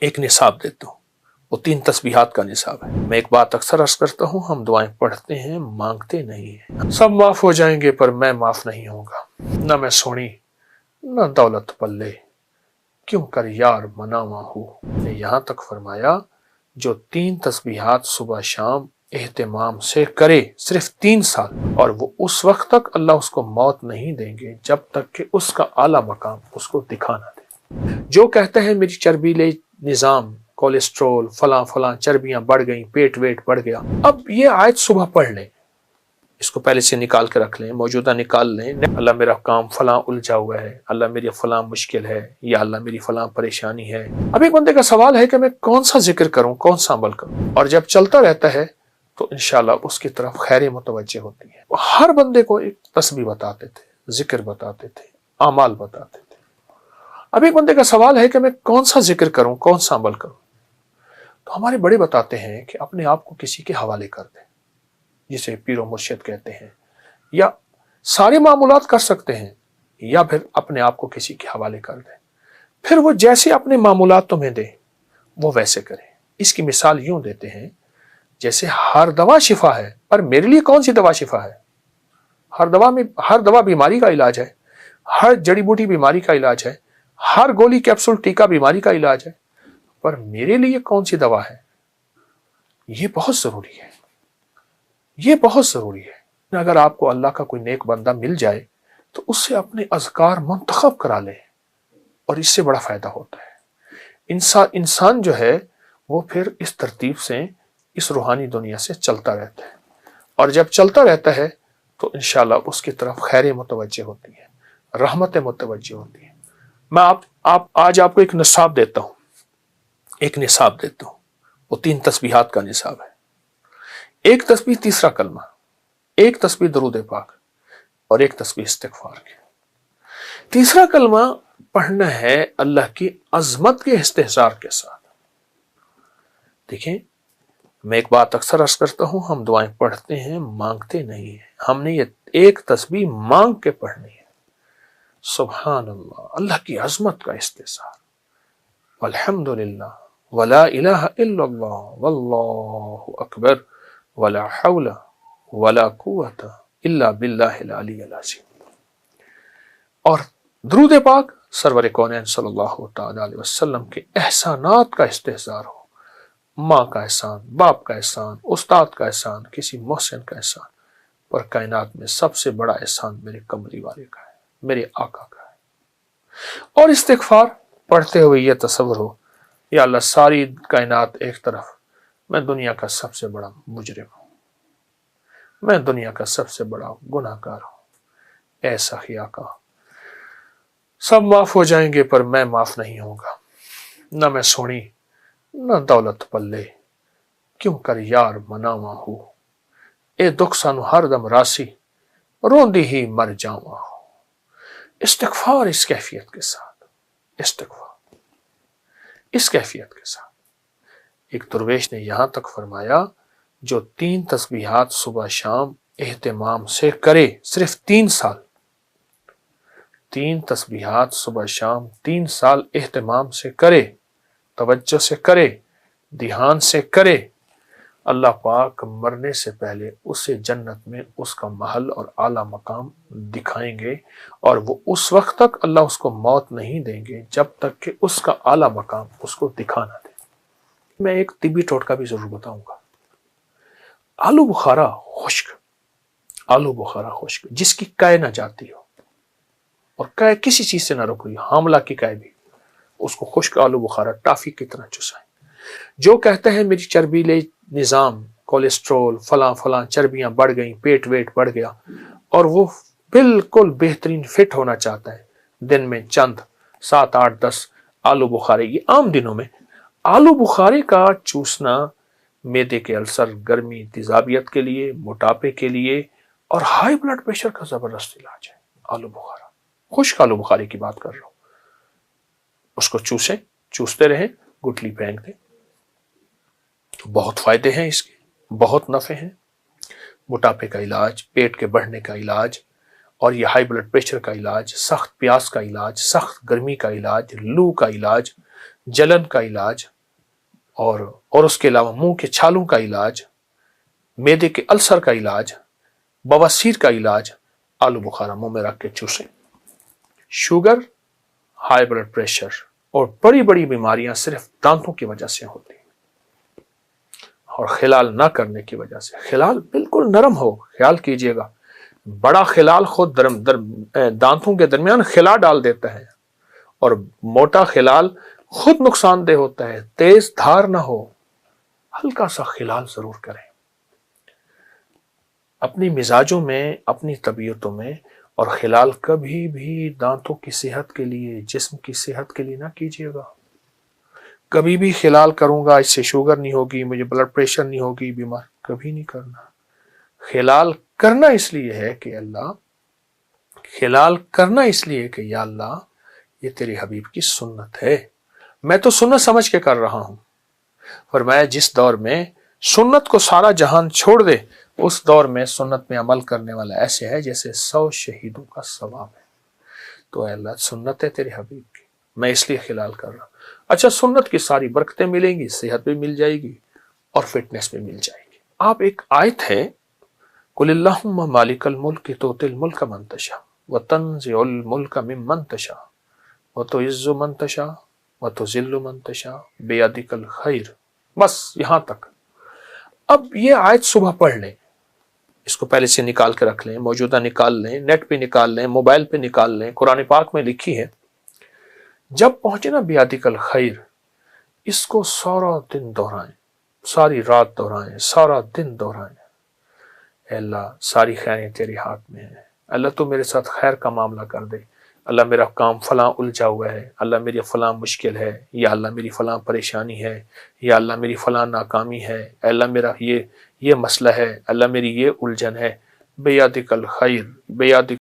ایک نصاب دیتا ہوں، وہ 3 تسبیحات کا نصاب ہے۔ میں ایک بات اکثر عرض کرتا ہوں، ہم دعائیں پڑھتے ہیں، مانگتے نہیں ہیں۔ سب معاف ہو جائیں گے پر میں معاف نہیں ہوں گا، نہ میں سونی نہ دولت پلے، کیوں کر یار مناواں ہوں۔ نے یہاں تک فرمایا جو 3 تسبیحات صبح شام اہتمام سے کرے، صرف 3 سال، اور وہ اس وقت تک اللہ اس کو موت نہیں دیں گے جب تک کہ اس کا اعلیٰ مقام اس کو دکھا نہ دے۔ جو کہتے ہیں میری چربیلے نظام، کولیسٹرول، فلاں فلاں چربیاں بڑھ گئیں، پیٹ ویٹ بڑھ گیا، اب یہ آیت صبح پڑھ لیں، اس کو پہلے سے نکال کے رکھ لیں، موجودہ نکال لیں۔ اللہ میرا کام فلاں الجھا ہوا ہے، اللہ میری فلاں مشکل ہے، یا اللہ میری فلاں پریشانی ہے۔ اب ایک بندے کا سوال ہے کہ میں کون سا ذکر کروں، کون سا عمل کروں، اور جب چلتا رہتا ہے تو انشاءاللہ اس کی طرف خیر متوجہ ہوتی ہے۔ وہ ہر بندے کو ایک تسبیح بتاتے تھے، ذکر بتاتے تھے، اعمال بتاتے تھے۔ اب ایک بندے کا سوال ہے کہ میں کون سا ذکر کروں، کون سا عمل کروں، تو ہمارے بڑے بتاتے ہیں کہ اپنے آپ کو کسی کے حوالے کر دیں، جسے پیر و مرشد کہتے ہیں، یا سارے معمولات کر سکتے ہیں، یا پھر اپنے آپ کو کسی کے حوالے کر دیں، پھر وہ جیسے اپنے معمولات تمہیں دے وہ ویسے کرے۔ اس کی مثال یوں دیتے ہیں جیسے ہر دوا شفا ہے، پر میرے لیے کون سی دوا شفا ہے؟ ہر دوا بیماری کا علاج ہے، ہر جڑی بوٹی بیماری کا علاج ہے، ہر گولی کیپسول ٹیکا بیماری کا علاج ہے، پر میرے لیے کون سی دوا ہے؟ یہ بہت ضروری ہے، یہ بہت ضروری ہے۔ اگر آپ کو اللہ کا کوئی نیک بندہ مل جائے تو اس سے اپنے اذکار منتخب کرا لیں، اور اس سے بڑا فائدہ ہوتا ہے۔ انسان جو ہے وہ پھر اس ترتیب سے اس روحانی دنیا سے چلتا رہتا ہے، اور جب چلتا رہتا ہے تو انشاءاللہ اس کی طرف خیر متوجہ ہوتی ہے، رحمت متوجہ ہوتی ہے۔ میں آج آپ کو ایک نصاب دیتا ہوں، وہ 3 تسبیحات کا نصاب ہے۔ ایک تسبیح تیسرا کلمہ، ایک تسبیح درود پاک، اور ایک تسبیح استغفار کی۔ تیسرا کلمہ پڑھنا ہے اللہ کی عظمت کے استحضار کے ساتھ۔ دیکھیں، میں ایک بات اکثر عرض کرتا ہوں، ہم دعائیں پڑھتے ہیں، مانگتے نہیں ہیں۔ ہم نے یہ ایک تسبیح مانگ کے پڑھنی ہے۔ سبحان اللہ، اللہ کی عظمت کا استحضار، والحمدللہ، ولا الہ الا اللہ، واللہ اکبر، ولا حول ولا قوت الا باللہ العلی العظیم۔ اور درود پاک سرور کونین صلی اللہ تعالی علیہ وسلم کے احسانات کا استحضار ہو، ماں کا احسان، باپ کا احسان، استاد کا احسان، کسی محسن کا احسان، پر کائنات میں سب سے بڑا احسان میرے کملی والے کا ہے، میرے آقا کا ہے۔ اور استغفار پڑھتے ہوئے یہ تصور ہو، یا اللہ ساری کائنات ایک طرف، میں دنیا کا سب سے بڑا مجرم ہوں، میں دنیا کا سب سے بڑا گناہ گار ہوں، اے سخی آقا سب معاف ہو جائیں گے پر میں معاف نہیں ہوں گا، نہ میں سونی نہ دولت پلے، کیوں کر یار مناواں ہوں، اے دکھ سانو ہر دم راسی، روندی ہی مر جاواں ہوں۔ استغفار اس کیفیت کے ساتھ، استغفار اس کیفیت کے ساتھ۔ ایک درویش نے یہاں تک فرمایا جو 3 تسبیحات صبح شام اہتمام سے کرے، صرف 3 سال، 3 تسبیحات صبح شام 3 سال اہتمام سے کرے، توجہ سے کرے، دھیان سے کرے، اللہ پاک مرنے سے پہلے اسے جنت میں اس کا محل اور اعلیٰ مقام دکھائیں گے، اور وہ اس وقت تک اللہ اس کو موت نہیں دیں گے جب تک کہ اس کا اعلیٰ مقام اس کو دکھا نہ دے۔ میں ایک طبی ٹوٹکا بھی ضرور بتاؤں گا۔ آلو بخارا خشک جس کی کائے نہ جاتی ہو، اور کائے کسی چیز سے نہ رک رہی، حاملہ کی کائے بھی، اس کو خشک آلو بخارا ٹافی کی طرح چسائیں۔ جو کہتے ہیں میری چربیلے نظام، کولیسٹرول، فلاں فلاں چربیاں بڑھ گئیں، پیٹ ویٹ بڑھ گیا، اور وہ بالکل بہترین فٹ ہونا چاہتا ہے، دن میں چند 7 8 10 آلو بخارے، یہ عام دنوں میں آلو بخارے کا چوسنا معدے کے السر، گرمی، تیزابیت کے لیے، موٹاپے کے لیے، اور ہائی بلڈ پریشر کا زبردست علاج ہے۔ آلو بخارا، خشک آلو بخارے کی بات کر رہا ہوں۔ اس کو چوستے رہیں، گٹلی پھینک دیں، بہت فائدے ہیں اس کے، بہت نفع ہیں۔ موٹاپے کا علاج، پیٹ کے بڑھنے کا علاج، اور یہ ہائی بلڈ پریشر کا علاج، سخت پیاس کا علاج، سخت گرمی کا علاج، لو کا علاج، جلن کا علاج اور اس کے علاوہ منہ کے چھالوں کا علاج، معدے کے السر کا علاج، بواسیر کا علاج آلو بخارا منہ میں رکھ کے چوسیں۔ شوگر، ہائی بلڈ پریشر اور بڑی بڑی بیماریاں صرف دانتوں کی وجہ سے ہوتی ہیں، اور خلال نہ کرنے کی وجہ سے۔ خلال بالکل نرم ہو، خیال کیجئے گا، بڑا خلال خود دانتوں کے درمیان خلا ڈال دیتا ہے، اور موٹا خلال خود نقصان دہ ہوتا ہے۔ تیز دھار نہ ہو، ہلکا سا خلال ضرور کریں۔ اپنی مزاجوں میں، اپنی طبیعتوں میں، اور خلال کبھی بھی دانتوں کی صحت کے لیے، جسم کی صحت کے لیے نہ کیجیے گا۔ کبھی بھی خلال کروں گا اس سے شوگر نہیں ہوگی، مجھے بلڈ پریشر نہیں ہوگی، بیمار، کبھی نہیں کرنا۔ خلال کرنا اس لیے ہے کہ یا اللہ یہ تیری حبیب کی سنت ہے، میں تو سنت سمجھ کے کر رہا ہوں۔ فرمایا جس دور میں سنت کو سارا جہان چھوڑ دے، اس دور میں سنت میں عمل کرنے والا ایسے ہے جیسے 100 شہیدوں کا ثواب ہے۔ تو اے اللہ سنت ہے تیرے حبیب کی، میں اس لیے خلال کر رہا ہوں۔ اچھا، سنت کی ساری برکتیں ملیں گی، صحت بھی مل جائے گی اور فٹنس بھی مل جائے گی۔ آپ ایک آیت ہے، قل اللہم مالک الملک تؤتی الملک من تشاء وتنزع الملک ممن تشاء وتعز من تشاء وتذل من تشاء بیدک الخیر، بس یہاں تک۔ اب یہ آیت صبح پڑھ لیں، اس کو پہلے سے نکال کے رکھ لیں، موجودہ نکال لیں، نیٹ پہ نکال لیں، موبائل پہ نکال لیں، قرآن پاک میں لکھی ہے۔ جب پہنچے نا بیدک الخیر، اس کو سارا دن دہرائیں، ساری رات دہرائیں، سارا دن دہرائیں۔ اے اللہ ساری خیریں تیرے ہاتھ میں ہیں، اللہ تو میرے ساتھ خیر کا معاملہ کر دے، اللہ میرا کام فلاں الجھا ہوا ہے، اللہ میری فلاں مشکل ہے، یا اللہ میری فلاں پریشانی ہے، یا اللہ میری فلاں ناکامی ہے، اے اللہ میرا یہ مسئلہ ہے، اللہ میری یہ الجھن ہے، بیدک الخیر، بیدک